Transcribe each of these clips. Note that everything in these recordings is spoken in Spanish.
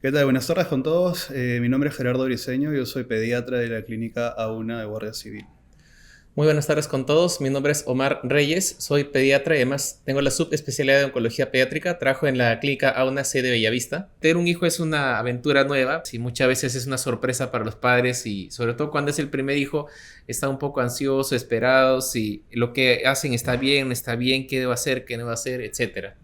¿Qué tal? Buenas tardes con todos. Mi nombre es Gerardo Briceño, yo soy pediatra de la clínica A1 de Guardia Civil. Muy buenas tardes con todos. Mi nombre es Omar Reyes, soy pediatra y además tengo la subespecialidad de oncología pediátrica. Trabajo en la clínica A1 C de Bellavista. Tener un hijo es una aventura nueva y muchas veces es una sorpresa para los padres y sobre todo cuando es el primer hijo están un poco ansiosos, esperados si lo que hacen está bien, qué debo hacer, qué no debo hacer, etcétera.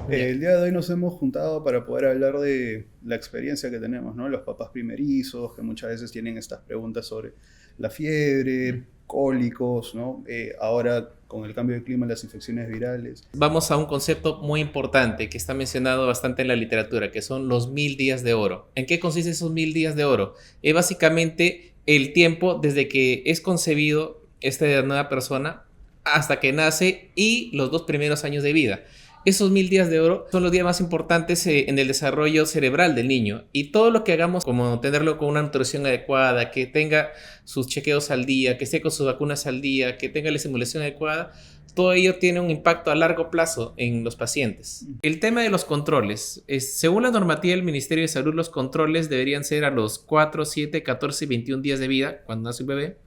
Ya. El día de hoy nos hemos juntado para poder hablar de la experiencia que tenemos, ¿no? Los papás primerizos, que muchas veces tienen estas preguntas sobre la fiebre, cólicos, ¿no? Ahora con el cambio de clima, las infecciones virales. Vamos a un concepto muy importante que está mencionado bastante en la literatura, que son los 1000 días de oro. ¿En qué consiste esos 1000 días de oro? Es básicamente el tiempo desde que es concebido esta nueva persona hasta que nace y los 2 primeros años de vida. Esos 1000 días de oro son los días más importantes en el desarrollo cerebral del niño y todo lo que hagamos como tenerlo con una nutrición adecuada, que tenga sus chequeos al día, que esté con sus vacunas al día, que tenga la estimulación adecuada, todo ello tiene un impacto a largo plazo en los pacientes. El tema de los controles. Según la normativa del Ministerio de Salud, los controles deberían ser a los 4, 7, 14 y 21 días de vida cuando nace el bebé.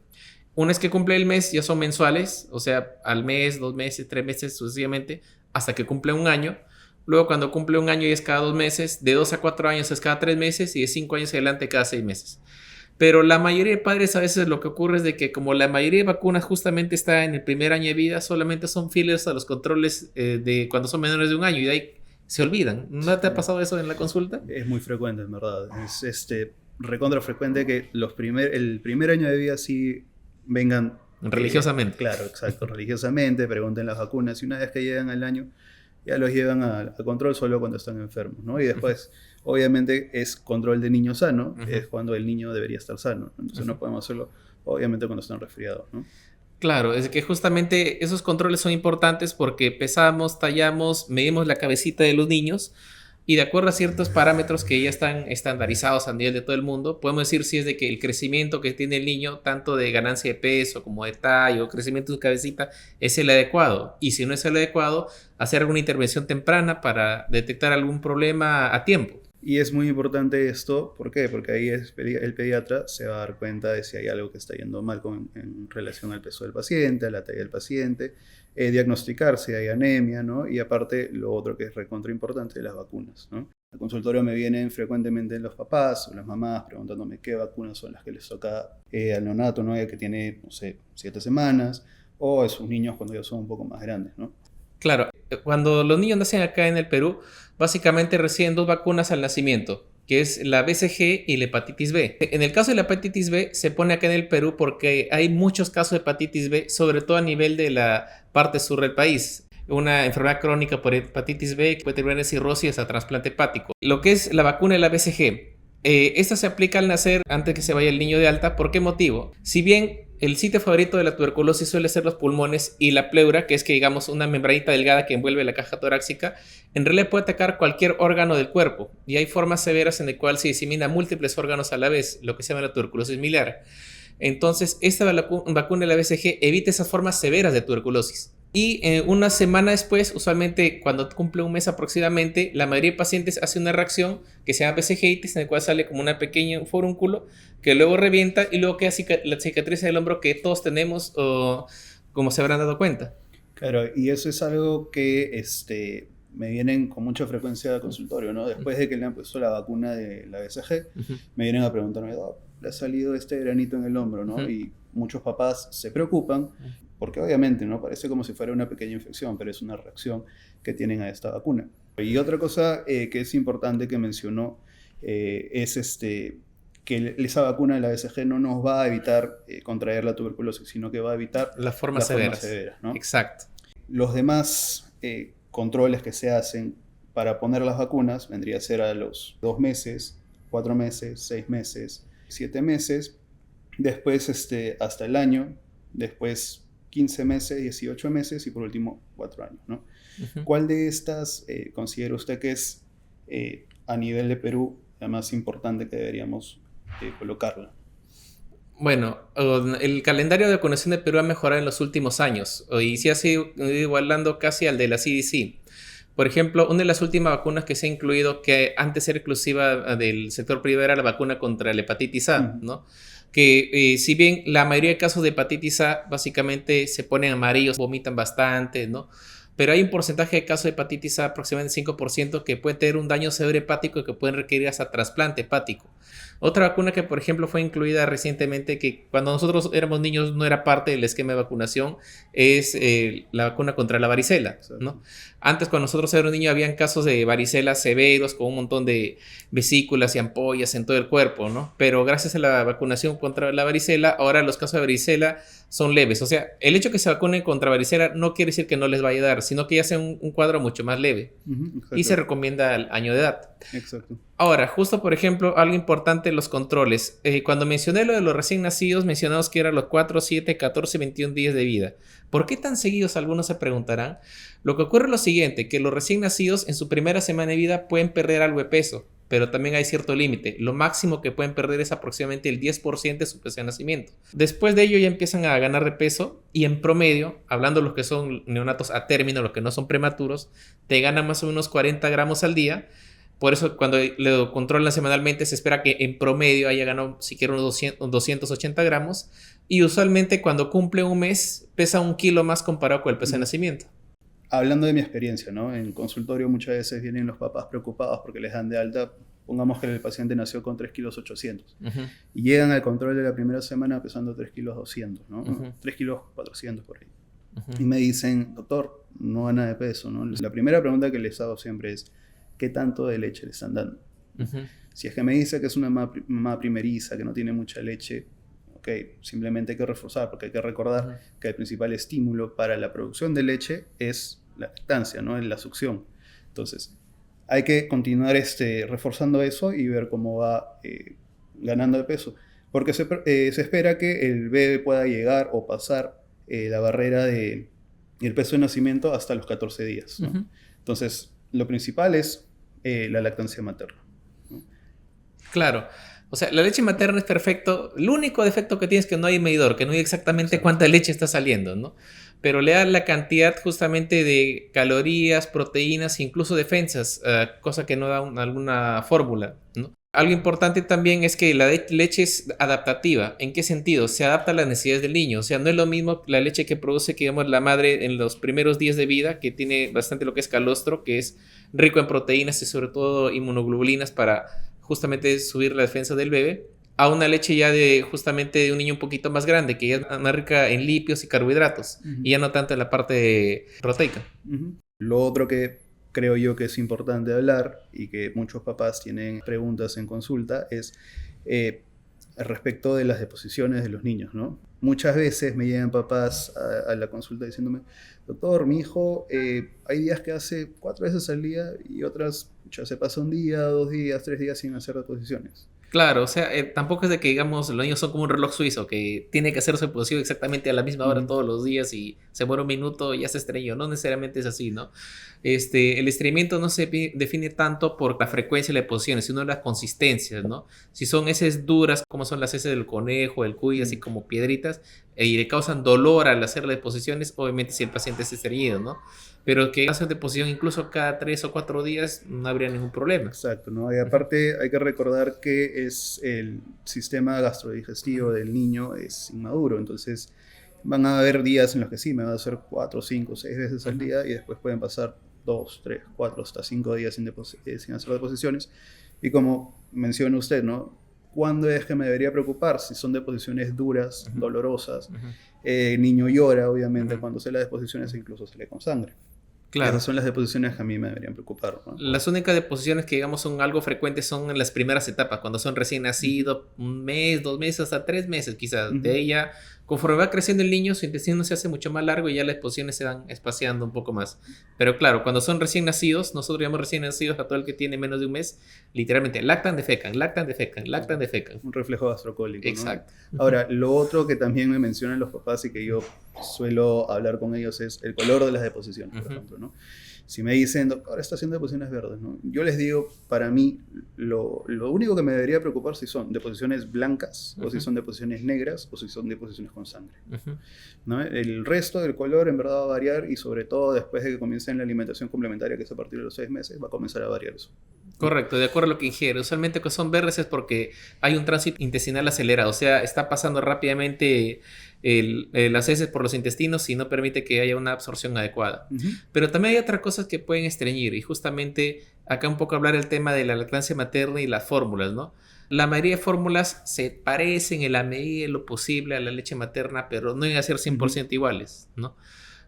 Una vez que cumple el mes ya son mensuales, o sea, al mes, 2 meses, 3 meses, sucesivamente, hasta que cumple un año. Luego cuando cumple un año ya es cada 2 meses, de 2 a 4 años es cada 3 meses y de 5 años adelante cada 6 meses. Pero la mayoría de padres a veces lo que ocurre es de que como la mayoría de vacunas justamente está en el primer año de vida, solamente son fieles a los controles de cuando son menores de un año y de ahí se olvidan. ¿No te ha pasado eso en la consulta? Es muy frecuente, en verdad. Es recontra frecuente que el primer año de vida sí vengan. Religiosamente. Claro, exacto, religiosamente, pregunten las vacunas y una vez que llegan al año ya los llevan a control solo cuando están enfermos, ¿no? Y después, obviamente, es control de niño sano, es cuando el niño debería estar sano, ¿no? Entonces no podemos hacerlo, obviamente, cuando están resfriados, ¿no? Claro, es que justamente esos controles son importantes porque pesamos, tallamos, medimos la cabecita de los niños y de acuerdo a ciertos parámetros que ya están estandarizados a nivel de todo el mundo, podemos decir si es de que el crecimiento que tiene el niño, tanto de ganancia de peso como de talla o crecimiento de su cabecita, es el adecuado. Y si no es el adecuado, hacer alguna intervención temprana para detectar algún problema a tiempo. Y es muy importante esto, ¿por qué? Porque ahí el pediatra se va a dar cuenta de si hay algo que está yendo mal en relación al peso del paciente, a la talla del paciente, diagnosticar si hay anemia, ¿no? Y aparte, lo otro que es recontra importante, las vacunas, ¿no? Al consultorio me vienen frecuentemente los papás o las mamás preguntándome qué vacunas son las que les toca al neonato, ¿no? Ya que tiene, no sé, 7 semanas, o a sus niños cuando ya son un poco más grandes, ¿no? Claro, cuando los niños nacen acá en el Perú, básicamente reciben dos vacunas al nacimiento, que es la BCG y la hepatitis B. En el caso de la hepatitis B, se pone acá en el Perú porque hay muchos casos de hepatitis B, sobre todo a nivel de la parte sur del país. Una enfermedad crónica por hepatitis B que puede terminar en cirrosis hasta trasplante hepático. Lo que es la vacuna de la BCG, esta se aplica al nacer antes que se vaya el niño de alta. ¿Por qué motivo? Si bien el sitio favorito de la tuberculosis suele ser los pulmones y la pleura, que es que digamos una membranita delgada que envuelve la caja torácica, en realidad puede atacar cualquier órgano del cuerpo y hay formas severas en las cuales se disemina múltiples órganos a la vez, lo que se llama la tuberculosis miliar. Entonces, esta vacuna de la BCG evita esas formas severas de tuberculosis. Y una semana después, usualmente cuando cumple un mes aproximadamente, la mayoría de pacientes hace una reacción que se llama BCGitis, en el cual sale como una pequeña forúnculo que luego revienta y luego queda la cicatriz del hombro que todos tenemos, o como se habrán dado cuenta. Claro, y eso es algo que me vienen con mucha frecuencia al consultorio, ¿no? Después de que le han puesto la vacuna de la BCG, me vienen a preguntarme, "Oh, le ha salido este granito en el hombro", ¿no? Y muchos papás se preocupan porque obviamente, ¿no? Parece como si fuera una pequeña infección, pero es una reacción que tienen a esta vacuna. Y otra cosa que es importante que mencionó es que esa vacuna de la BCG no nos va a evitar contraer la tuberculosis, sino que va a evitar Las formas severas, ¿no? exacto. Los demás controles que se hacen para poner las vacunas vendría a ser a los 2 meses, 4 meses, 6 meses, 7 meses, después hasta el año, después 15 meses, 18 meses y por último 4 años, ¿no? ¿Cuál de estas considera usted que es a nivel de Perú la más importante que deberíamos colocarla? Bueno, el calendario de vacunación de Perú ha mejorado en los últimos años y se ha ido igualando casi al de la CDC. Por ejemplo, una de las últimas vacunas que se ha incluido, que antes era exclusiva del sector privado, era la vacuna contra la hepatitis A, ¿no? Que si bien la mayoría de casos de hepatitis A básicamente se ponen amarillos, vomitan bastante, ¿no? Pero hay un porcentaje de casos de hepatitis A, aproximadamente 5%, que puede tener un daño severo hepático y que pueden requerir hasta trasplante hepático. Otra vacuna que, por ejemplo, fue incluida recientemente, que cuando nosotros éramos niños no era parte del esquema de vacunación, es la vacuna contra la varicela, ¿no? Antes, cuando nosotros éramos niños, habían casos de varicela severos con un montón de vesículas y ampollas en todo el cuerpo, ¿no? Pero gracias a la vacunación contra la varicela, ahora los casos de varicela son leves. O sea, el hecho que se vacunen contra varicela no quiere decir que no les vaya a dar, sino que ya sea un cuadro mucho más leve. Y se recomienda al año de edad. Exacto. Ahora, justo por ejemplo, algo importante, los controles. Cuando mencioné lo de los recién nacidos, mencionamos que eran los 4, 7, 14, 21 días de vida. ¿Por qué tan seguidos? Algunos se preguntarán. Lo que ocurre es lo siguiente, que los recién nacidos en su primera semana de vida pueden perder algo de peso, pero también hay cierto límite. Lo máximo que pueden perder es aproximadamente el 10% de su peso de nacimiento. Después de ello ya empiezan a ganar de peso y en promedio, hablando de los que son neonatos a término, los que no son prematuros, te ganan más o menos 40 gramos al día. Por eso cuando lo controlan semanalmente se espera que en promedio haya ganado siquiera unos 280 gramos y usualmente cuando cumple un mes pesa 1 kilo más comparado con el peso de nacimiento. Hablando de mi experiencia, ¿no? En consultorio muchas veces vienen los papás preocupados porque les dan de alta, pongamos que el paciente nació con 3 kilos 800 y llegan al control de la primera semana pesando 3 kilos 200, ¿no? 3 kilos 400 por ahí. Y me dicen, doctor, no gana de peso, ¿no? La primera pregunta que les hago siempre es, ¿qué tanto de leche le están dando? Si es que me dice que es una mamá primeriza, que no tiene mucha leche, ok, simplemente hay que reforzar, porque hay que recordar que el principal estímulo para la producción de leche es la lactancia, ¿no? Es la succión. Entonces, hay que continuar reforzando eso y ver cómo va ganando de peso. Porque se espera que el bebé pueda llegar o pasar la barrera del peso de nacimiento hasta los 14 días, ¿no? Entonces, lo principal es la lactancia materna, ¿no? Claro. O sea, la leche materna es perfecto. El único defecto que tiene es que no hay medidor, que no hay exactamente cuánta leche está saliendo, ¿no? Pero le da la cantidad justamente de calorías, proteínas, incluso defensas, cosa que no da alguna fórmula, ¿no? Algo importante también es que la leche es adaptativa. ¿En qué sentido? Se adapta a las necesidades del niño. O sea, no es lo mismo la leche que produce, que, digamos, la madre en los primeros días de vida, que tiene bastante lo que es calostro, que es rico en proteínas y sobre todo inmunoglobulinas para justamente subir la defensa del bebé, a una leche ya justamente de un niño un poquito más grande, que ya es más rica en lípidos y carbohidratos, y ya no tanto en la parte proteica. Lo otro que creo yo que es importante hablar y que muchos papás tienen preguntas en consulta es respecto de las deposiciones de los niños, ¿no? Muchas veces me llegan papás a la consulta diciéndome, doctor, mi hijo hay días que hace 4 veces al día y otras ya se pasa 1 día, 2 días, 3 días sin hacer deposiciones. Claro, o sea, tampoco es de que, digamos, los niños son como un reloj suizo, que tiene que hacer su deposición exactamente a la misma hora todos los días y se muere 1 minuto y ya se estrelló. No necesariamente es así, ¿no? El estreñimiento no se define tanto por la frecuencia de las deposiciones, sino las consistencias, ¿no? Si son heces duras, como son las heces del conejo, del cuy, así como piedritas, y le causan dolor al hacer las deposiciones, obviamente si el paciente es estreñido, ¿no? Pero que hacen deposición incluso cada 3 o 4 días no habría ningún problema. Exacto, ¿no? Y aparte hay que recordar que el sistema gastrodigestivo del niño es inmaduro, entonces van a haber días en los que sí, me va a hacer 4, 5, 6 veces al día y después pueden pasar 2, 3, 4, hasta 5 días sin hacer deposiciones. Y como menciona usted, ¿no? ¿Cuándo es que me debería preocupar? Si son deposiciones duras, dolorosas. El niño llora, obviamente, cuando hace las deposiciones e incluso sale con sangre. Claro. Esas son las deposiciones que a mí me deberían preocupar, ¿no? Las únicas deposiciones que, digamos, son algo frecuentes son en las primeras etapas, cuando son recién nacidos, 1 mes, 2 meses, hasta 3 meses quizás. De ella, conforme va creciendo el niño, su intestino se hace mucho más largo y ya las deposiciones se van espaciando un poco más. Pero claro, cuando son recién nacidos, nosotros llamamos recién nacidos a todo el que tiene menos de 1 mes, literalmente lactan, defecan, lactan, defecan, lactan, defecan. Un reflejo gastrocólico, exacto, ¿no? Ahora, lo otro que también me mencionan los papás y que yo suelo hablar con ellos es el color de las deposiciones, por ejemplo, ¿no? Si me dicen, doctor, está haciendo deposiciones verdes, ¿no? Yo les digo, para mí, lo único que me debería preocupar si son deposiciones blancas, o si son deposiciones negras, o si son deposiciones con sangre. ¿No? El resto del color en verdad va a variar, y sobre todo después de que comiencen la alimentación complementaria, que es a partir de los 6 meses, va a comenzar a variar eso. Correcto, de acuerdo a lo que ingiere. Usualmente que son verdes es porque hay un tránsito intestinal acelerado, o sea, está pasando rápidamente las heces por los intestinos y no permite que haya una absorción adecuada. Pero también hay otras cosas que pueden estreñir, y justamente acá un poco hablar el tema de la lactancia materna y las fórmulas, ¿no? La mayoría de fórmulas se parecen en la medida de lo posible a la leche materna, pero no van a ser 100% iguales, ¿no?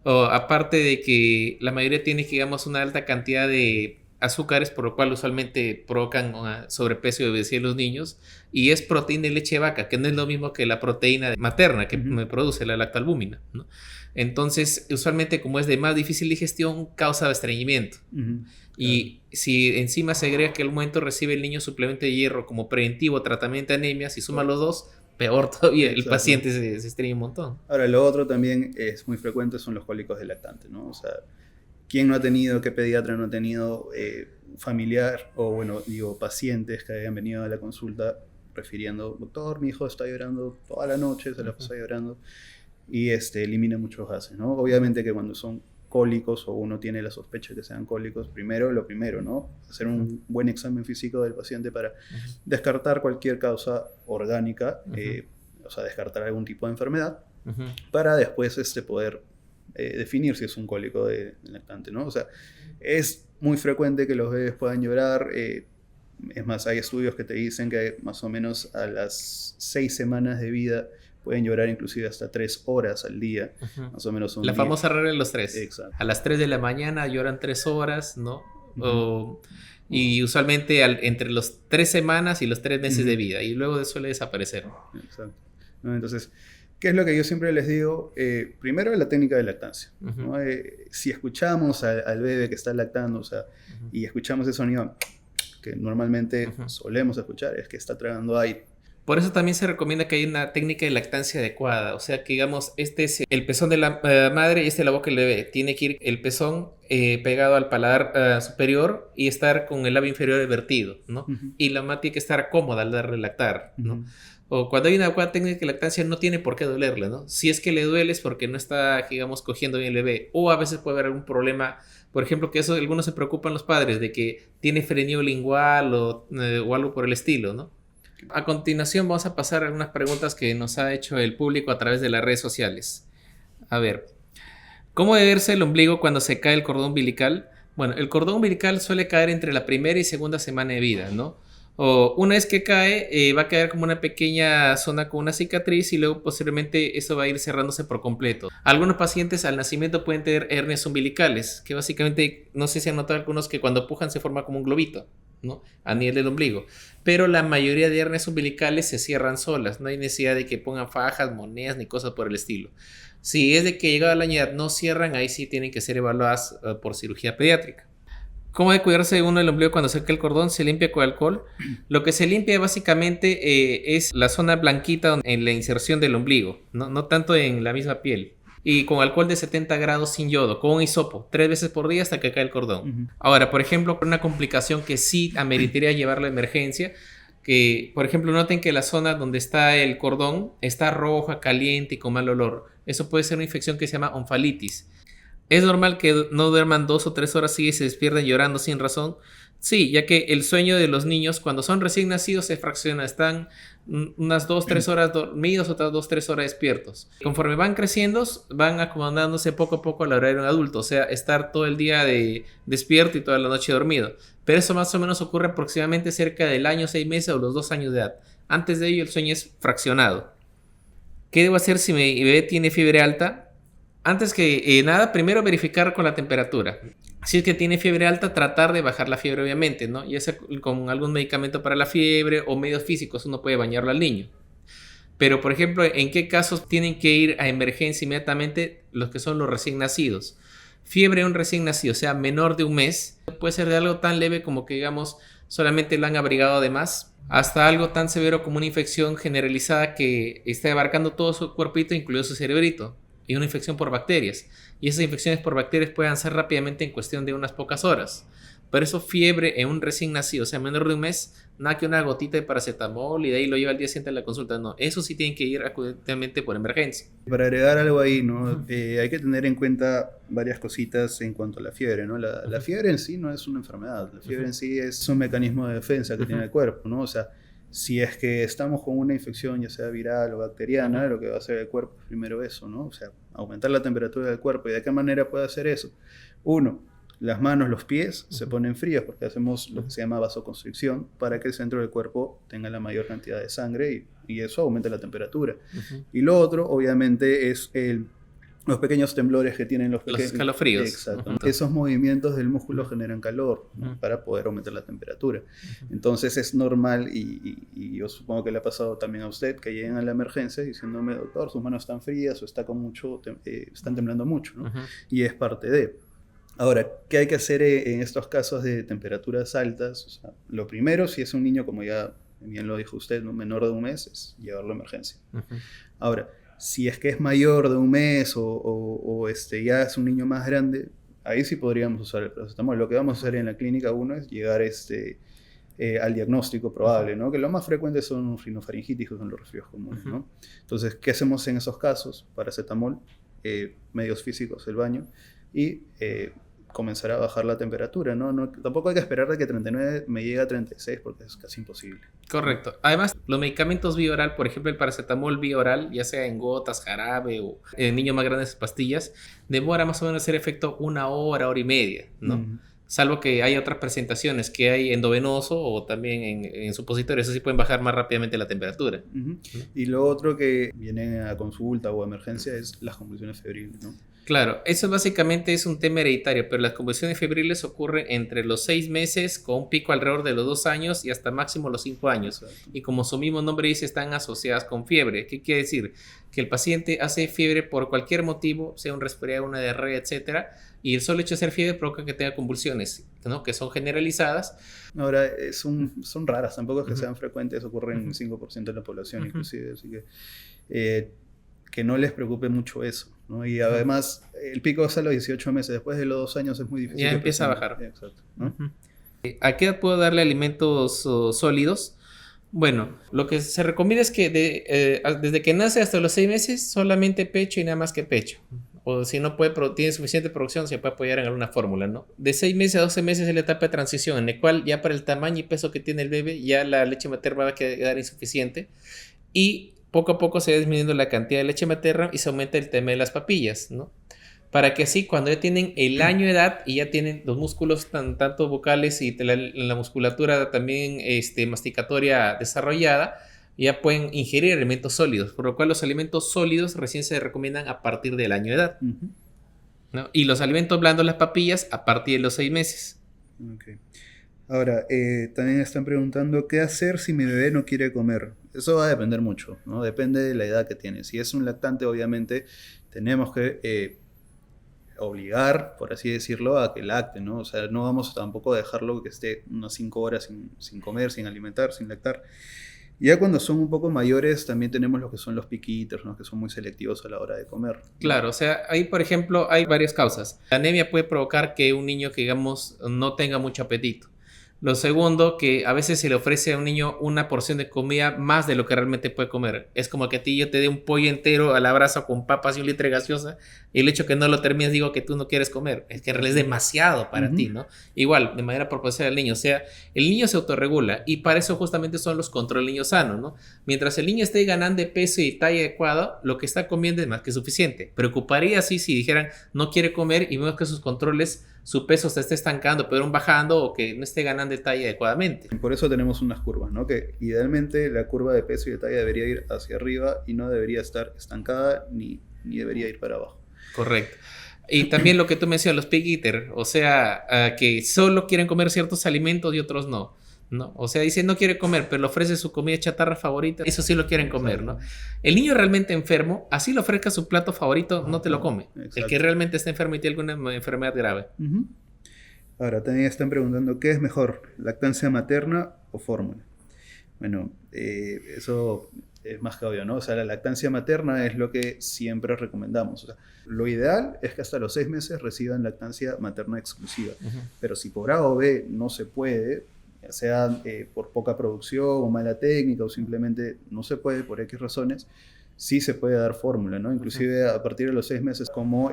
Aparte de que la mayoría tiene, digamos, una alta cantidad de azúcares, por lo cual usualmente provocan sobrepeso y obesidad en los niños, y es proteína de leche de vaca, que no es lo mismo que la proteína materna que me produce la lactalbúmina, ¿no? Entonces, usualmente, como es de más difícil digestión, causa estreñimiento. Y si encima se agrega que al momento recibe el niño suplemento de hierro como preventivo tratamiento de anemia, si suma los dos, peor todavía, el paciente se estreña un montón. Ahora, lo otro también es muy frecuente, son los cólicos del lactante, ¿no? O sea, ¿quién no ha tenido, qué pediatra no ha tenido familiar o, bueno, digo, pacientes que hayan venido a la consulta refiriendo, doctor, mi hijo está llorando toda la noche, se la pasa llorando, y elimina muchos gases, ¿no? Obviamente que cuando son cólicos o uno tiene la sospecha de que sean cólicos, lo primero, ¿no? Hacer un buen examen físico del paciente para descartar cualquier causa orgánica, o sea, descartar algún tipo de enfermedad, para después poder definir si es un cólico de lactante, ¿no? O sea, es muy frecuente que los bebés puedan llorar. Es más, hay estudios que te dicen que más o menos a las 6 semanas de vida pueden llorar inclusive hasta 3 horas al día. Más o menos son la famosa regla de los 3. Exacto. A las 3 de la mañana lloran 3 horas, ¿no? Y usualmente entre los 3 semanas y los 3 meses de vida, y luego suele desaparecer. Exacto. ¿No? Entonces, ¿qué es lo que yo siempre les digo? Primero, la técnica de lactancia, ¿no? Si escuchamos al bebé que está lactando, o sea, y escuchamos ese sonido que normalmente solemos escuchar, es que está tragando aire. Por eso también se recomienda que haya una técnica de lactancia adecuada. O sea, que digamos, este es el pezón de la madre y este es la boca del bebé. Tiene que ir el pezón pegado al paladar superior y estar con el labio inferior vertido, ¿no? Y la mamá tiene que estar cómoda al darle lactar, ¿no? O cuando hay una adecuada técnica de lactancia no tiene por qué dolerle, ¿no? Si es que le duele es porque no está, digamos, cogiendo bien el bebé. O a veces puede haber algún problema, por ejemplo, que eso algunos se preocupan los padres, de que tiene frenillo lingual o algo por el estilo, ¿no? A continuación vamos a pasar a algunas preguntas que nos ha hecho el público a través de las redes sociales. A ver, ¿cómo debe verse el ombligo cuando se cae el cordón umbilical? Bueno, el cordón umbilical suele caer entre la primera y segunda semana de vida, ¿no? O una vez que cae, va a quedar como una pequeña zona con una cicatriz y luego posteriormente eso va a ir cerrándose por completo. Algunos pacientes al nacimiento pueden tener hernias umbilicales, que básicamente, no sé si han notado algunos que cuando pujan se forma como un globito, ¿no? A nivel del ombligo. Pero la mayoría de hernias umbilicales se cierran solas, no hay necesidad de que pongan fajas, monedas ni cosas por el estilo. Si es de que llegada la edad no cierran, ahí sí tienen que ser evaluadas por cirugía pediátrica. ¿Cómo debe cuidarse uno el ombligo cuando se cae el cordón? Se limpia con alcohol. Lo que se limpia básicamente es la zona blanquita en la inserción del ombligo, no tanto en la misma piel. Y con alcohol de 70 grados sin yodo, con un hisopo, 3 veces por día hasta que cae el cordón. Ahora, por ejemplo, una complicación que sí ameritaría llevarlo a emergencia, que, por ejemplo, noten que la zona donde está el cordón está roja, caliente y con mal olor. Eso puede ser una infección que se llama onfalitis. ¿Es normal que no duerman 2 o 3 horas y se despierten llorando sin razón? Sí, ya que el sueño de los niños cuando son recién nacidos se fracciona. Están unas 2-3 horas dormidos, otras 2-3 horas despiertos. Conforme van creciendo, van acomodándose poco a poco al horario de un adulto. O sea, estar todo el día despierto y toda la noche dormido. Pero eso más o menos ocurre aproximadamente cerca del año, 6 meses o los 2 años de edad. Antes de ello el sueño es fraccionado. ¿Qué debo hacer si mi bebé tiene fiebre alta? Antes que nada, primero verificar con la temperatura. Si es que tiene fiebre alta, tratar de bajar la fiebre, obviamente, ¿no? Ya sea con algún medicamento para la fiebre o medios físicos, uno puede bañarlo al niño. Pero, por ejemplo, ¿en qué casos tienen que ir a emergencia inmediatamente los que son los recién nacidos? Fiebre de un recién nacido, o sea, menor de un mes, puede ser de algo tan leve como que, digamos, solamente lo han abrigado de más, hasta algo tan severo como una infección generalizada que está abarcando todo su cuerpito, incluido su cerebrito. y una infección por bacterias. Y esas infecciones por bacterias pueden ser rápidamente en cuestión de unas pocas horas. Por eso fiebre en un recién nacido, o sea, menor de un mes, nada que una gotita de paracetamol y de ahí lo lleva al día siguiente a la consulta. No, eso sí tienen que ir acudentemente por emergencia. Para agregar algo ahí, ¿no? Hay que tener en cuenta varias cositas en cuanto a la fiebre, ¿no? La fiebre en sí no es una enfermedad, la fiebre en sí es un mecanismo de defensa que tiene el cuerpo, ¿no? O sea, si es que estamos con una infección, ya sea viral o bacteriana, lo que va a hacer el cuerpo es primero eso, ¿no? O sea, aumentar la temperatura del cuerpo. ¿Y de qué manera puede hacer eso? Uno, las manos, los pies se ponen fríos porque hacemos lo que se llama vasoconstricción para que el centro del cuerpo tenga la mayor cantidad de sangre y eso aumenta la temperatura. Y lo otro, obviamente, es los pequeños temblores que tienen los escalofríos. Exacto. Esos movimientos del músculo generan calor, ¿no? Para poder aumentar la temperatura. Entonces es normal y yo supongo que le ha pasado también a usted que lleguen a la emergencia diciéndome, doctor, sus manos están frías o están temblando mucho, ¿no? Y es parte de... Ahora, ¿qué hay que hacer en estos casos de temperaturas altas? O sea, lo primero, si es un niño, como ya bien lo dijo usted, ¿no? Menor de un mes, es llevarlo a emergencia. Ahora, si es que es mayor de un mes o ya es un niño más grande, ahí sí podríamos usar el paracetamol. Lo que vamos a hacer en la clínica 1 es llegar al diagnóstico probable, ¿no? Que lo más frecuente son rinofaringitis, que son los resfríos comunes, ¿no? Entonces, ¿qué hacemos en esos casos? Paracetamol, medios físicos, el baño, y comenzar a bajar la temperatura, ¿no? Tampoco hay que esperar de que 39 me llegue a 36 porque es casi imposible. Correcto. Además, los medicamentos vía oral, por ejemplo, el paracetamol vía oral, ya sea en gotas, jarabe o en niños más grandes pastillas, demora más o menos hacer efecto 1 hora, hora y media, ¿no? Salvo que haya otras presentaciones que hay endovenoso o también en supositorio, eso sí pueden bajar más rápidamente la temperatura. Y lo otro que viene a consulta o a emergencia es las convulsiones febriles, ¿no? Claro, eso básicamente es un tema hereditario, pero las convulsiones febriles ocurren entre los 6 meses con un pico alrededor de los 2 años y hasta máximo los 5 años. Exacto. Y como su mismo nombre dice, están asociadas con fiebre. ¿Qué quiere decir? Que el paciente hace fiebre por cualquier motivo, sea un resfriado, una diarrea, etcétera, y el solo hecho de hacer fiebre provoca que tenga convulsiones, ¿no? Que son generalizadas. Ahora, son raras, tampoco es que sean frecuentes, ocurren en 5% de la población inclusive, así que no les preocupe mucho eso, ¿no? Y además, el pico es a los 18 meses, después de los 2 años es muy difícil. Ya empieza a bajar. Exacto, ¿no? ¿A qué edad puedo darle alimentos sólidos? Bueno, lo que se recomienda es que desde que nace hasta los 6 meses, solamente pecho y nada más que pecho. O si no tiene suficiente producción, se puede apoyar en alguna fórmula, ¿no? De 6 meses a 12 meses es la etapa de transición, en la cual ya para el tamaño y peso que tiene el bebé, ya la leche materna va a quedar insuficiente. Y poco a poco se va disminuyendo la cantidad de leche materna y se aumenta el tema de las papillas, ¿no? Para que así cuando ya tienen el año de edad y ya tienen los músculos tanto vocales y la musculatura también masticatoria desarrollada, ya pueden ingerir alimentos sólidos, por lo cual los alimentos sólidos recién se recomiendan a partir del año de edad, ¿no? Y los alimentos blandos, las papillas, a partir de los 6 meses. Okay. Ahora, también están preguntando qué hacer si mi bebé no quiere comer. Eso va a depender mucho, ¿no? Depende de la edad que tiene. Si es un lactante, obviamente, tenemos que obligar, por así decirlo, a que lacte, ¿no? O sea, no vamos tampoco a dejarlo que esté unas 5 horas sin comer, sin alimentar, sin lactar. Ya cuando son un poco mayores, también tenemos lo que son los picky eaters, ¿no? Que son muy selectivos a la hora de comer. Claro, o sea, ahí, por ejemplo, hay varias causas. La anemia puede provocar que un niño que, digamos, no tenga mucho apetito. Lo segundo, que a veces se le ofrece a un niño una porción de comida más de lo que realmente puede comer. Es como que a ti yo te dé un pollo entero a la brasa con papas y un litro de gaseosa, y el hecho que no lo termines digo que tú no quieres comer. Es que en realidad es demasiado para ti, ¿no? Igual, de manera proporcional al niño. O sea, el niño se autorregula y para eso justamente son los control del niño sano, ¿no? Mientras el niño esté ganando de peso y talla adecuada, lo que está comiendo es más que suficiente. Preocuparía así si dijeran no quiere comer y vemos que sus controles, su peso se esté estancando, pero bajando o que no esté ganando de talla adecuadamente. Por eso tenemos unas curvas, ¿no? Que idealmente la curva de peso y de talla debería ir hacia arriba y no debería estar estancada ni debería ir para abajo. Correcto. Y también lo que tú mencionas, los picky eater, o sea, que solo quieren comer ciertos alimentos y otros no. ¿No? O sea, dice no quiere comer, pero le ofrece su comida chatarra favorita, eso sí lo quieren comer, ¿no? El niño realmente enfermo, así le ofrezca su plato favorito, no te lo come. Exacto. El que realmente está enfermo y tiene alguna enfermedad grave. Ahora, también están preguntando, ¿qué es mejor, lactancia materna o fórmula? Bueno, eso es más que obvio, ¿no? O sea, la lactancia materna es lo que siempre recomendamos. O sea, lo ideal es que hasta los 6 meses reciban lactancia materna exclusiva. Pero si por A o B no se puede, ya sea por poca producción o mala técnica o simplemente no se puede por X razones, sí se puede dar fórmula, ¿no? Inclusive a partir de los 6 meses como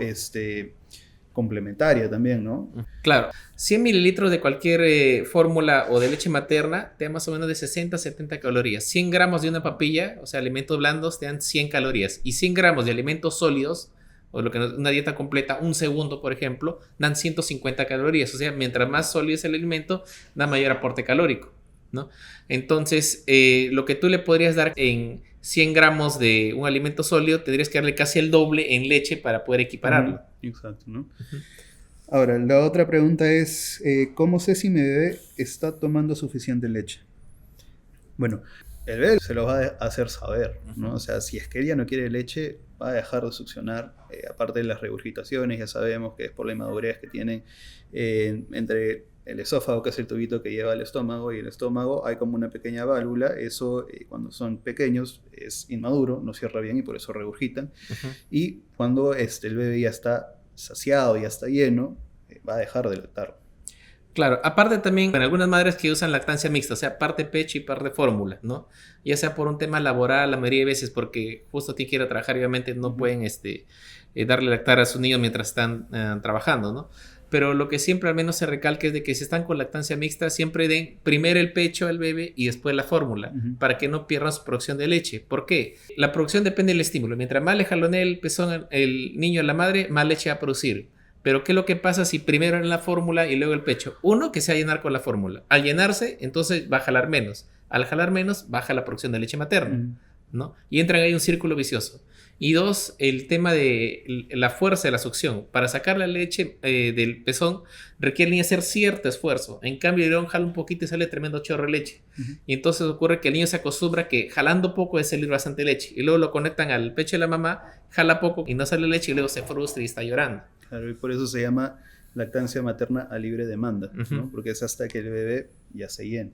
complementaria también, ¿no? Claro, 100 mililitros de cualquier fórmula o de leche materna te da más o menos de 60 a 70 calorías. 100 gramos de una papilla, o sea, alimentos blandos, te dan 100 calorías. Y 100 gramos de alimentos sólidos, o lo que no, una dieta completa, un segundo, por ejemplo, dan 150 calorías. O sea, mientras más sólido es el alimento, da mayor aporte calórico, ¿no? Entonces, lo que tú le podrías dar en 100 gramos de un alimento sólido, tendrías que darle casi el doble en leche para poder equipararlo. Exacto, ¿no? Ahora, la otra pregunta es, ¿cómo sé si mi bebé está tomando suficiente leche? Bueno, el bebé se lo va a hacer saber, ¿no? O sea, si es que ella no quiere leche, va a dejar de succionar. Aparte de las regurgitaciones, ya sabemos que es por la inmadurez que tienen entre el esófago, que es el tubito que lleva al estómago, y el estómago hay como una pequeña válvula. Eso, cuando son pequeños, es inmaduro, no cierra bien y por eso regurgitan. Y cuando el bebé ya está saciado, ya está lleno, va a dejar de lactar. Claro, aparte también en algunas madres que usan lactancia mixta, o sea, parte pecho y parte fórmula, ¿no? Ya sea por un tema laboral, la mayoría de veces porque justo a ti quiere trabajar y obviamente no pueden darle lactar a su niño mientras están trabajando, ¿no? Pero lo que siempre al menos se recalca es de que si están con lactancia mixta, siempre den primero el pecho al bebé y después la fórmula, para que no pierdan su producción de leche. ¿Por qué? La producción depende del estímulo. Mientras más le jalonee el pezón el niño a la madre, más leche va a producir. Pero ¿qué es lo que pasa si primero en la fórmula y luego el pecho? Uno, que se va a llenar con la fórmula. Al llenarse, entonces va a jalar menos. Al jalar menos, baja la producción de leche materna, ¿no? Y entran ahí un círculo vicioso. Y dos, el tema de la fuerza de la succión. Para sacar la leche del pezón requiere hacer cierto esfuerzo. En cambio, el león jala un poquito y sale tremendo chorro de leche. Y entonces ocurre que el niño se acostumbra que jalando poco es salir bastante leche. Y luego lo conectan al pecho de la mamá, jala poco y no sale leche y luego se frustra y está llorando. Claro, y por eso se llama lactancia materna a libre demanda, ¿no? Porque es hasta que el bebé ya se llene.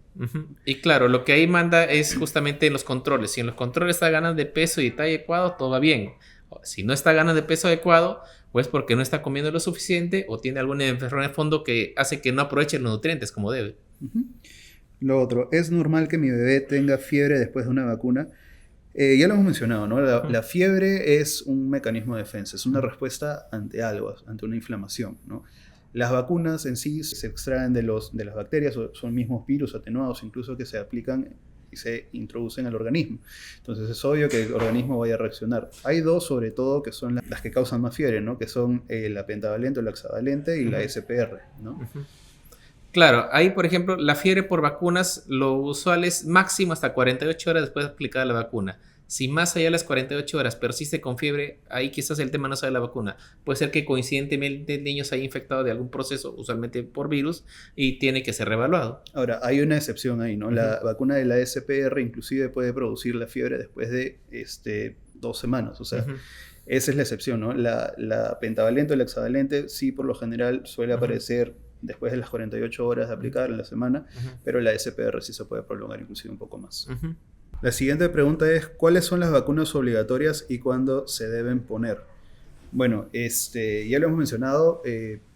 Y claro, lo que ahí manda es justamente en los controles. Si en los controles está ganando de peso y talla adecuado, todo va bien. Si no está ganando de peso adecuado, pues porque no está comiendo lo suficiente o tiene alguna enfermedad de fondo que hace que no aproveche los nutrientes como debe. Lo otro, ¿es normal que mi bebé tenga fiebre después de una vacuna? Ya lo hemos mencionado, ¿no? La fiebre es un mecanismo de defensa, es una respuesta ante algo, ante una inflamación, ¿no? Las vacunas en sí se extraen de las bacterias, son mismos virus atenuados incluso que se aplican y se introducen al organismo. Entonces es obvio que el organismo vaya a reaccionar. Hay dos sobre todo que son las que causan más fiebre, ¿no? Que son la pentavalente o la hexavalente y la SPR, ¿no? Claro, ahí por ejemplo la fiebre por vacunas lo usual es máximo hasta 48 horas después de aplicada la vacuna. Si más allá de las 48 horas persiste con fiebre, ahí quizás el tema no sea la vacuna. Puede ser que coincidentemente el niño se haya infectado de algún proceso, usualmente por virus, y tiene que ser reevaluado. Ahora, hay una excepción ahí, ¿no? La vacuna de la SPR inclusive puede producir la fiebre después de 2 semanas, o sea, esa es la excepción, ¿no? La pentavalente o la hexavalente sí por lo general suele aparecer después de las 48 horas de aplicar en la semana, pero la SPR sí se puede prolongar inclusive un poco más. La siguiente pregunta es, ¿cuáles son las vacunas obligatorias y cuándo se deben poner? Bueno, ya lo hemos mencionado,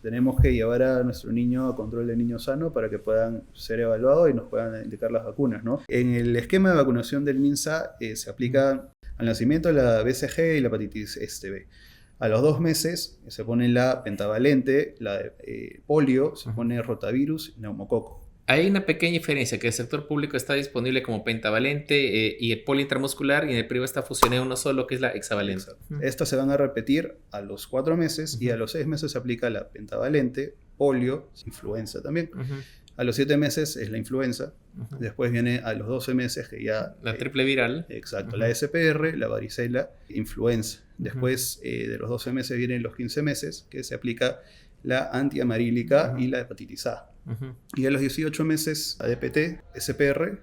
tenemos que llevar a nuestro niño a control de niño sano para que puedan ser evaluados y nos puedan indicar las vacunas, ¿no? En el esquema de vacunación del MINSA se aplica al nacimiento la BCG y la hepatitis B. A los 2 meses se pone la pentavalente, la de polio, se pone rotavirus y neumococo. Hay una pequeña diferencia, que el sector público está disponible como pentavalente y el polio intramuscular, y en el privado está fusionado uno solo, que es la hexavalente. Estas se van a repetir a los 4 meses y a los 6 meses se aplica la pentavalente, polio, influenza también. A los 7 meses es la influenza, después viene a los 12 meses que ya... La triple viral. Exacto, la SPR, la varicela, influenza. Después de los 12 meses vienen los 15 meses que se aplica la antiamarílica y la hepatitis A. Y a los 18 meses ADPT, SPR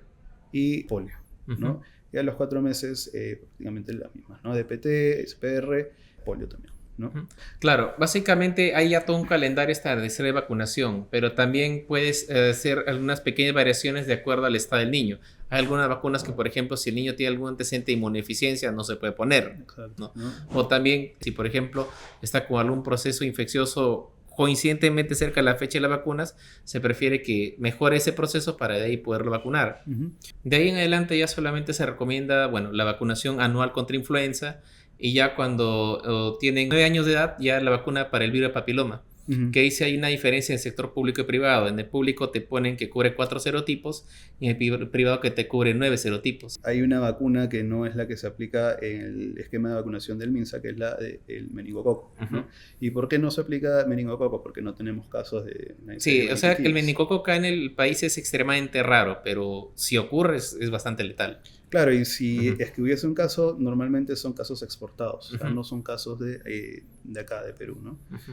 y polio, ¿no? Y a los 4 meses prácticamente las mismas, ¿no? ADPT, SPR, polio también. ¿no? Claro, básicamente hay ya todo un calendario establecido de vacunación, pero también puedes hacer algunas pequeñas variaciones de acuerdo al estado del niño. Hay algunas vacunas que, por ejemplo, si el niño tiene algún antecedente de inmunodeficiencia, no se puede poner, Exacto, ¿no? ¿no? O también, si por ejemplo está con algún proceso infeccioso coincidentemente cerca de la fecha de las vacunas, se prefiere que mejore ese proceso para de ahí poderlo vacunar. Uh-huh. De ahí en adelante ya solamente se recomienda, bueno, la vacunación anual contra influenza y ya cuando tienen 9 años de edad, ya la vacuna para el virus de papiloma. Uh-huh. Que ahí sí hay una diferencia en el sector público y privado. En el público te ponen que cubre 4 serotipos y en el privado que te cubre 9 serotipos. Hay una vacuna que no es la que se aplica en el esquema de vacunación del MINSA, que es la del meningococo, ¿no? Ujú. ¿Y por qué no se aplica meningococo? Porque no tenemos casos de Sí, o sea que el meningitis. meningococo acá en el país es extremadamente raro, pero si ocurre es bastante letal. Claro, y si Ujú. es que hubiese un caso, normalmente son casos exportados, o sea, Ujú. no son casos de acá, de Perú, ¿no? Ujú.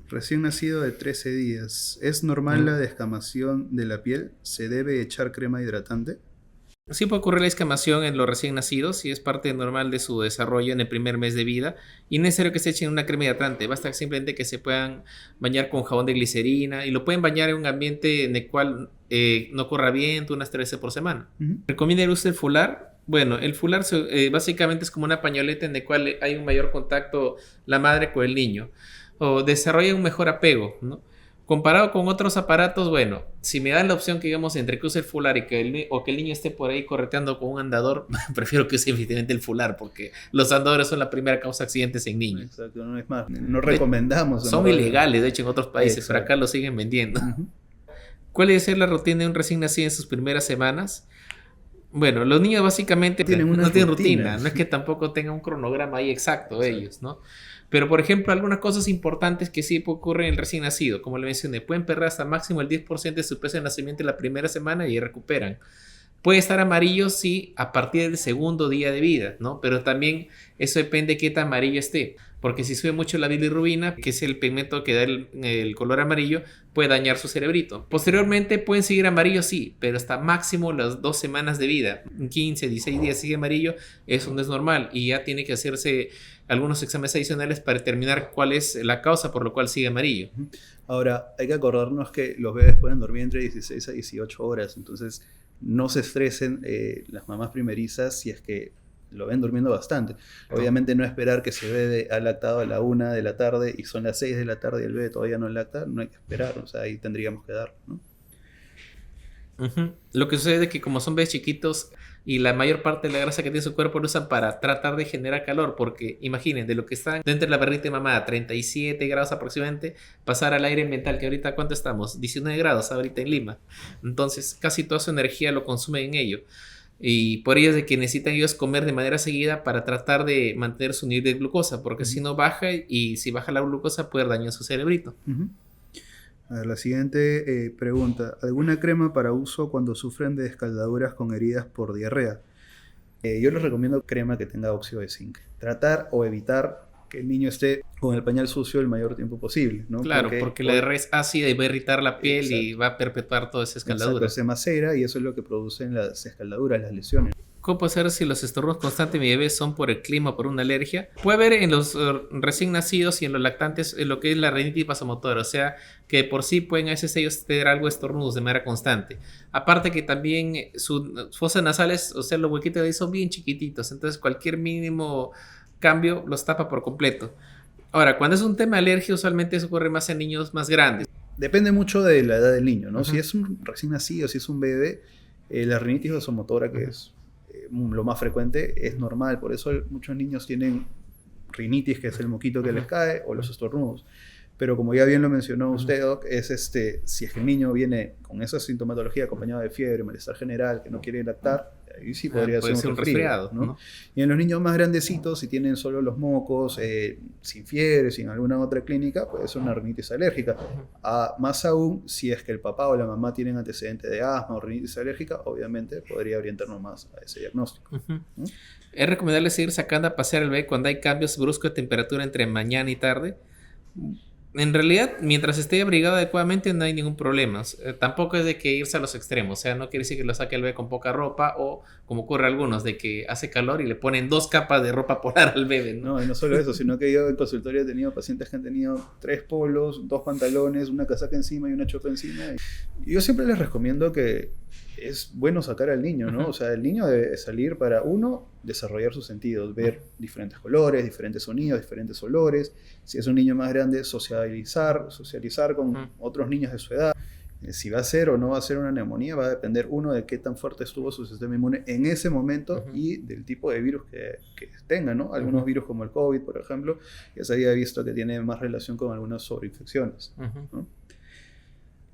Recién nacido de 13 días. ¿Es normal la descamación de la piel? ¿Se debe echar crema hidratante? Sí puede ocurrir la escamación en los recién nacidos y es parte normal de su desarrollo en el primer mes de vida y no es necesario que se echen una crema hidratante, basta simplemente que se puedan bañar con jabón de glicerina y lo pueden bañar en un ambiente en el cual no corra viento unas 3 veces por semana. Ujú. ¿Recomienda el uso del fular? Bueno, el fular básicamente es como una pañoleta en la cual hay un mayor contacto la madre con el niño o desarrolla un mejor apego, ¿no? Comparado con otros aparatos, bueno, si me dan la opción que digamos entre que use el fular y que el niño esté por ahí correteando con un andador, prefiero que use definitivamente el fular porque los andadores son la primera causa de accidentes en niños. Exacto, no es más, no recomendamos. Son ilegales, de hecho, en otros países, Exacto. pero acá lo siguen vendiendo. Ujú. ¿Cuál debe ser la rutina de un recién nacido en sus primeras semanas? Bueno, los niños básicamente Tienen una no tienen rutina. rutina, no es que tampoco tengan un cronograma ahí exacto Exacto. ellos, ¿no? Pero, por ejemplo, algunas cosas importantes que sí ocurren en el recién nacido, como le mencioné, pueden perder hasta máximo el 10% de su peso de nacimiento en la primera semana y recuperan. Puede estar amarillo, sí, a partir del segundo día de vida, ¿no? Pero también eso depende de qué tan amarillo esté. Porque si sube mucho la bilirrubina, que es el pigmento que da el color amarillo, puede dañar su cerebrito. Posteriormente pueden seguir amarillo, sí, pero hasta máximo las 2 semanas de vida. En 15, 16 días sigue amarillo, eso no es normal. Y ya tiene que hacerse algunos exámenes adicionales para determinar cuál es la causa por la cual sigue amarillo. Ahora, hay que acordarnos que los bebés pueden dormir entre 16 a 18 horas, entonces no se estresen las mamás primerizas si es que lo ven durmiendo bastante. Obviamente no esperar que ese bebé ha lactado a la 1 de la tarde y son las 6 de la tarde y el bebé todavía no lacta, no hay que esperar, o sea, ahí tendríamos que dar, ¿no? Ujú. Lo que sucede es que como son bebés chiquitos y la mayor parte de la grasa que tiene su cuerpo lo usan para tratar de generar calor, porque imaginen, de lo que está dentro de la barrita de mamá, 37 grados aproximadamente, pasar al aire ambiental, que ahorita ¿cuánto estamos? 19 grados ahorita en Lima. Entonces casi toda su energía lo consumen en ello. Y por ello es de que necesitan ellos comer de manera seguida para tratar de mantener su nivel de glucosa, porque si no baja y si baja la glucosa puede dañar su cerebrito. Uh-huh. A ver, la siguiente pregunta. ¿Alguna crema para uso cuando sufren de escaldaduras con heridas por diarrea? Yo les recomiendo crema que tenga óxido de zinc. Tratar o evitar que el niño esté con el pañal sucio el mayor tiempo posible, ¿no? Claro, porque la diarrea es ácida y va a irritar la piel. Exacto. Y va a perpetuar toda esa escaldadura. Exacto, se macera y eso es lo que producen las escaldaduras, las lesiones. ¿Cómo puede ser si los estornudos constantes de mi bebé son por el clima o por una alergia? Puede haber en los recién nacidos y en los lactantes lo que es la rinitis vasomotora, o sea que por sí pueden a veces ellos tener algo de estornudos de manera constante. Aparte que también sus fosas nasales, o sea los huequitos de ahí son bien chiquititos, entonces cualquier mínimo cambio los tapa por completo. Ahora, cuando es un tema de alergia, usualmente eso ocurre más en niños más grandes. Depende mucho de la edad del niño, ¿no? Uh-huh. Si es un recién nacido, si es un bebé, la rinitis vasomotora, que es lo más frecuente, es normal. Por eso muchos niños tienen rinitis, que es el moquito que les cae, o los estornudos. Pero como ya bien lo mencionó usted, Doc, es si es que el niño viene con esa sintomatología acompañada de fiebre, malestar general, que no quiere lactar, ahí sí podría ser un resfriado, ¿no? Y en los niños más grandecitos, si tienen solo los mocos, sin fiebre, sin alguna otra clínica, puede ser una rinitis alérgica. Más aún, si es que el papá o la mamá tienen antecedentes de asma o rinitis alérgica, obviamente podría orientarnos más a ese diagnóstico. ¿Mm? Es recomendable seguir sacando a pasear al bebé cuando hay cambios bruscos de temperatura entre mañana y tarde. En realidad, mientras esté abrigado adecuadamente no hay ningún problema. Tampoco es de que irse a los extremos. O sea, no quiere decir que lo saque el bebé con poca ropa o como ocurre a algunos, de que hace calor y le ponen 2 capas de ropa polar al bebé, ¿no? No, y no solo eso, sino que yo en consultorio he tenido pacientes que han tenido 3 polos, 2 pantalones, una casaca encima y una chopa encima. Y yo siempre les recomiendo que es bueno sacar al niño, ¿no? O sea, el niño debe salir para, uno, desarrollar sus sentidos, ver diferentes colores, diferentes sonidos, diferentes olores. Si es un niño más grande, socializar con otros niños de su edad. Si va a ser o no va a ser una neumonía va a depender, uno, de qué tan fuerte estuvo su sistema inmune en ese momento y del tipo de virus que tenga, ¿no? Algunos virus como el COVID, por ejemplo, ya se había visto que tiene más relación con algunas sobreinfecciones, ¿no?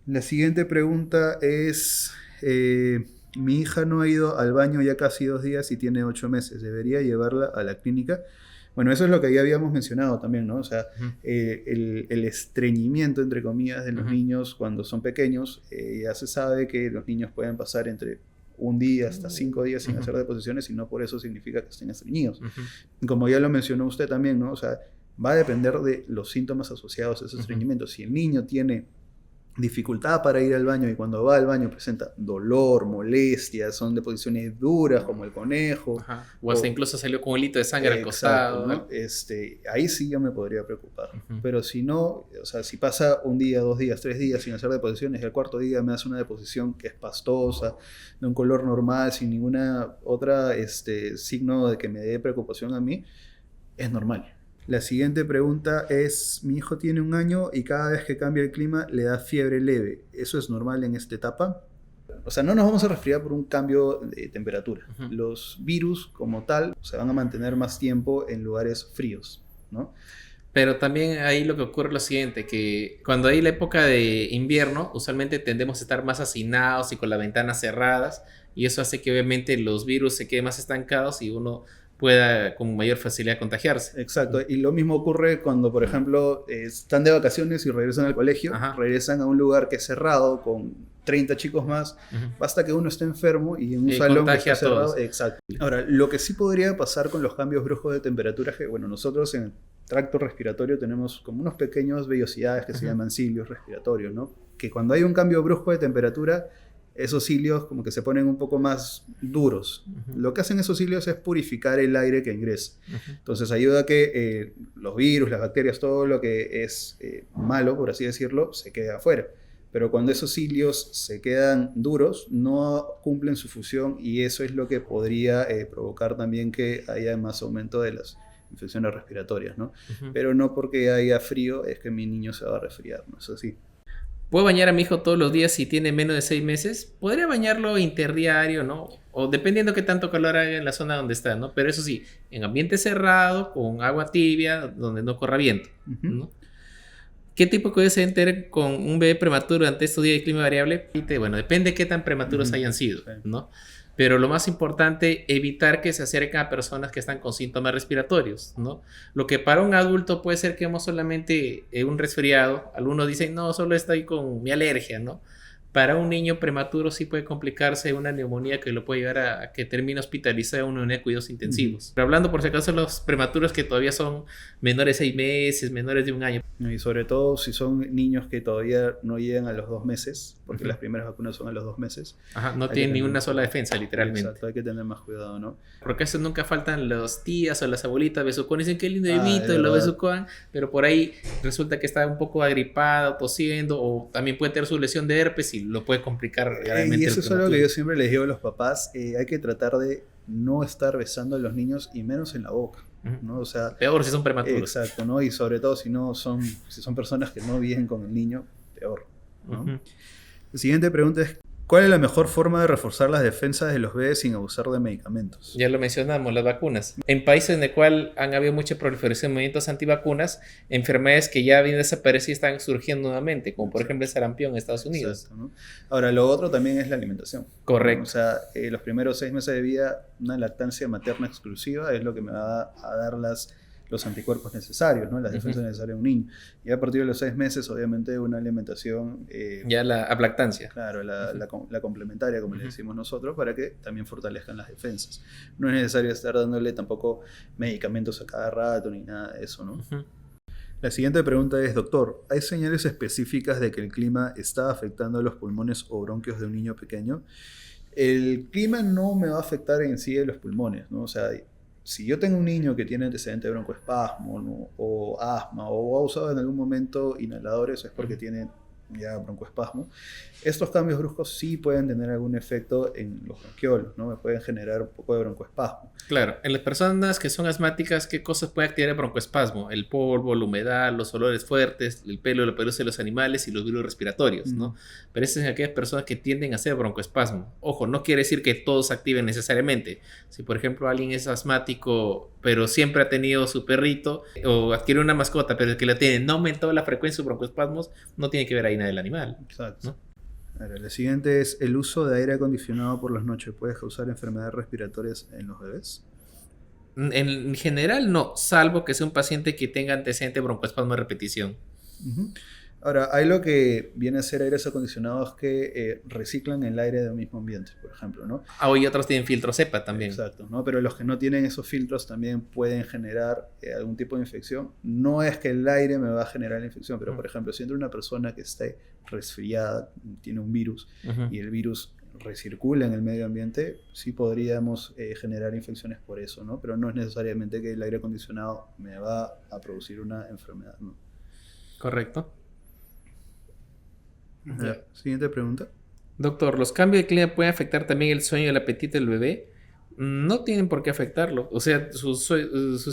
La siguiente pregunta es, mi hija no ha ido al baño ya casi 2 días y tiene 8 meses, ¿debería llevarla a la clínica? Bueno, eso es lo que ya habíamos mencionado también, ¿no? O sea, el estreñimiento, entre comillas, de los niños cuando son pequeños, ya se sabe que los niños pueden pasar entre 1 día hasta 5 días sin hacer deposiciones y no por eso significa que estén estreñidos. Como ya lo mencionó usted también, ¿no? O sea, va a depender de los síntomas asociados a ese estreñimiento. Si el niño tiene dificultad para ir al baño y cuando va al baño presenta dolor, molestias, son deposiciones duras como el conejo. O hasta incluso salió con un hilito de sangre al costado, ¿no? Ahí sí yo me podría preocupar. Pero si no, o sea, si pasa 1 día, 2 días, 3 días sin hacer deposiciones y el 4.º día me hace una deposición que es pastosa, de un color normal, sin ninguna otra signo de que me dé preocupación a mí, es normal. La siguiente pregunta es, mi hijo tiene 1 año y cada vez que cambia el clima le da fiebre leve. ¿Eso es normal en esta etapa? O sea, no nos vamos a resfriar por un cambio de temperatura. Los virus como tal se van a mantener más tiempo en lugares fríos, ¿no? Pero también ahí lo que ocurre es lo siguiente, que cuando hay la época de invierno, usualmente tendemos a estar más hacinados y con las ventanas cerradas, y eso hace que obviamente los virus se queden más estancados y uno pueda con mayor facilidad contagiarse. Exacto, y lo mismo ocurre cuando, por ejemplo, están de vacaciones y regresan al colegio, regresan a un lugar que es cerrado con 30 chicos más, basta que uno esté enfermo y en un salón que está cerrado. Exacto. Ahora, lo que sí podría pasar con los cambios bruscos de temperatura es que, bueno, nosotros en el tracto respiratorio tenemos como unos pequeños vellosidades que se llaman cilios respiratorios, ¿no? Que cuando hay un cambio brusco de temperatura, esos cilios como que se ponen un poco más duros. Lo que hacen esos cilios es purificar el aire que ingresa. Entonces ayuda a que los virus, las bacterias, todo lo que es malo, por así decirlo, se quede afuera. Pero cuando esos cilios se quedan duros, no cumplen su función y eso es lo que podría provocar también que haya más aumento de las infecciones respiratorias, ¿no? Pero no porque haya frío es que mi niño se va a resfriar, ¿no es así? ¿Puedo bañar a mi hijo todos los días si tiene menos de 6 meses? Podría bañarlo interdiario, ¿no? O dependiendo qué tanto calor haga en la zona donde está, ¿no? Pero eso sí, en ambiente cerrado, con agua tibia, donde no corra viento, ¿no? ¿Qué tipo puede ser con un bebé prematuro ante estos días de clima variable? Bueno, depende de qué tan prematuros hayan sido, ¿no? Pero lo más importante, evitar que se acerquen a personas que están con síntomas respiratorios, ¿no? Lo que para un adulto puede ser que hemos solamente un resfriado. Algunos dicen, no, solo estoy con mi alergia, ¿no? Para un niño prematuro sí puede complicarse una neumonía que lo puede llevar a que termine hospitalizado en una unidad de cuidados intensivos. Pero hablando por si acaso de los prematuros que todavía son menores de 6 meses, menores de 1 año. Y sobre todo si son niños que todavía no llegan a los 2 meses, porque las primeras vacunas son a los 2 meses. No tienen ni una sola defensa, literalmente. Exacto, hay que tener más cuidado, ¿no? Porque eso nunca faltan las tías o las abuelitas besucones, dicen qué lindo bebito, y lo besucoan, pero por ahí resulta que está un poco agripada, tosiendo, o también puede tener su lesión de herpes y lo puede complicar realmente. Y eso es algo que yo siempre les digo a los papás, hay que tratar de no estar besando a los niños y menos en la boca, ¿no? O sea, peor si son prematuros. Exacto, ¿no? Y sobre todo si son personas que no viven con el niño, peor, ¿no? La siguiente pregunta es, ¿cuál es la mejor forma de reforzar las defensas de los bebés sin abusar de medicamentos? Ya lo mencionamos, las vacunas. En países en el cual han habido mucha proliferación de movimientos antivacunas, enfermedades que ya habían desaparecido están surgiendo nuevamente, como por ejemplo el sarampión en Estados Unidos. Exacto, ¿no? Ahora, lo otro también es la alimentación. Correcto. O sea, los primeros 6 meses de vida, una lactancia materna exclusiva es lo que me va a dar los anticuerpos necesarios, ¿no? Las defensas necesarias de un niño. Y a partir de los 6 meses, obviamente, una alimentación... ya la aplactancia. Claro, la complementaria, como le decimos nosotros, para que también fortalezcan las defensas. No es necesario estar dándole tampoco medicamentos a cada rato ni nada de eso, ¿no? La siguiente pregunta es, doctor, ¿hay señales específicas de que el clima está afectando los pulmones o bronquios de un niño pequeño? El clima no me va a afectar en sí de los pulmones, ¿no? O sea, si yo tengo un niño que tiene antecedente de broncoespasmo, ¿no? O asma, o ha usado en algún momento inhaladores, es porque tiene ya broncoespasmo. Estos cambios bruscos sí pueden tener algún efecto en los bronquiolos, ¿no? Me pueden generar un poco de broncoespasmo. Claro, en las personas que son asmáticas, ¿qué cosas puede activar el broncoespasmo? El polvo, la humedad, los olores fuertes, el pelo, la pelusa de los animales y los virus respiratorios, ¿no? Pero esas son aquellas personas que tienden a hacer broncoespasmo. Ojo, no quiere decir que todos activen necesariamente. Si, por ejemplo, alguien es asmático, pero siempre ha tenido su perrito, o adquiere una mascota, pero el que la tiene no aumentó la frecuencia de broncoespasmos, no tiene que ver ahí nada del animal. Exacto. ¿No? Ahora, la siguiente es, ¿el uso de aire acondicionado por las noches puede causar enfermedades respiratorias en los bebés? En general no, salvo que sea un paciente que tenga antecedente de broncoespasmo de repetición. Ahora, hay lo que viene a ser aires acondicionados que reciclan el aire del mismo ambiente, por ejemplo, ¿no? Y otros tienen filtro cepa también. Exacto, ¿no? Pero los que no tienen esos filtros también pueden generar algún tipo de infección. No es que el aire me va a generar la infección, pero por ejemplo, si entra una persona que esté resfriada, tiene un virus, y el virus recircula en el medio ambiente, sí podríamos generar infecciones por eso, ¿no? Pero no es necesariamente que el aire acondicionado me va a producir una enfermedad, ¿no? Correcto. Siguiente pregunta. Doctor, ¿los cambios de clima pueden afectar también el sueño y el apetito del bebé? No tienen por qué afectarlo. O sea, su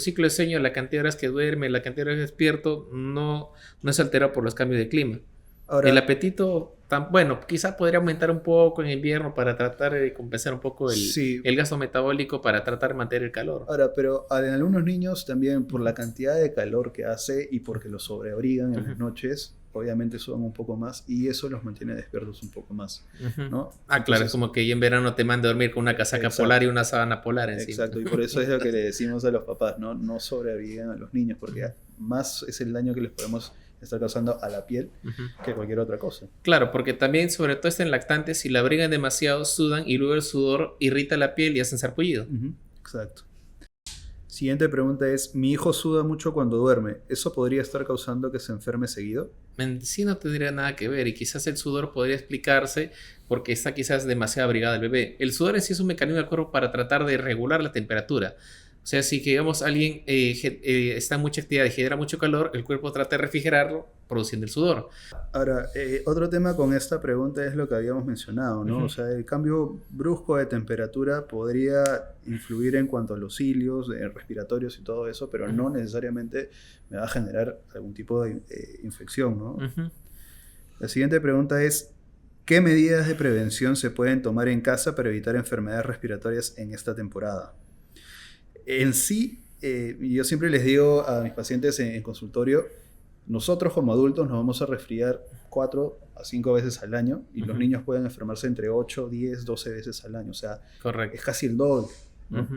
ciclo de sueño, la cantidad de horas que duerme, la cantidad de horas despierto, no es alterado por los cambios de clima. Ahora, el apetito, bueno, quizá podría aumentar un poco en invierno para tratar de compensar un poco el gasto metabólico para tratar de mantener el calor. Ahora, pero en algunos niños también por la cantidad de calor que hace y porque los sobreabrigan en las noches, obviamente sudan un poco más y eso los mantiene despiertos un poco más, ¿no? Entonces, claro, es como que en verano te manda a dormir con una casaca polar y una sábana polar encima. Exacto, y por eso es lo que le decimos a los papás, no sobreabriguen a los niños, porque más es el daño que les podemos estar causando a la piel que cualquier otra cosa. Claro, porque también, sobre todo en lactantes, si la abrigan demasiado, sudan y luego el sudor irrita la piel y hacen sarpullido. Exacto. Siguiente pregunta es, mi hijo suda mucho cuando duerme, ¿eso podría estar causando que se enferme seguido? En sí no tendría nada que ver y quizás el sudor podría explicarse porque está quizás demasiado abrigado el bebé. El sudor en sí es un mecanismo del cuerpo para tratar de regular la temperatura. O sea, si digamos alguien está en mucha actividad y genera mucho calor, el cuerpo trata de refrigerarlo produciendo el sudor. Ahora, otro tema con esta pregunta es lo que habíamos mencionado, ¿no? O sea, el cambio brusco de temperatura podría influir en cuanto a los cilios, respiratorios y todo eso, pero no necesariamente me va a generar algún tipo de infección, ¿no? La siguiente pregunta es, ¿qué medidas de prevención se pueden tomar en casa para evitar enfermedades respiratorias en esta temporada? En sí, yo siempre les digo a mis pacientes en consultorio, nosotros como adultos nos vamos a resfriar 4 a 5 veces al año y los niños pueden enfermarse entre 8, 10, 12 veces al año. O sea, es casi el doble, ¿no?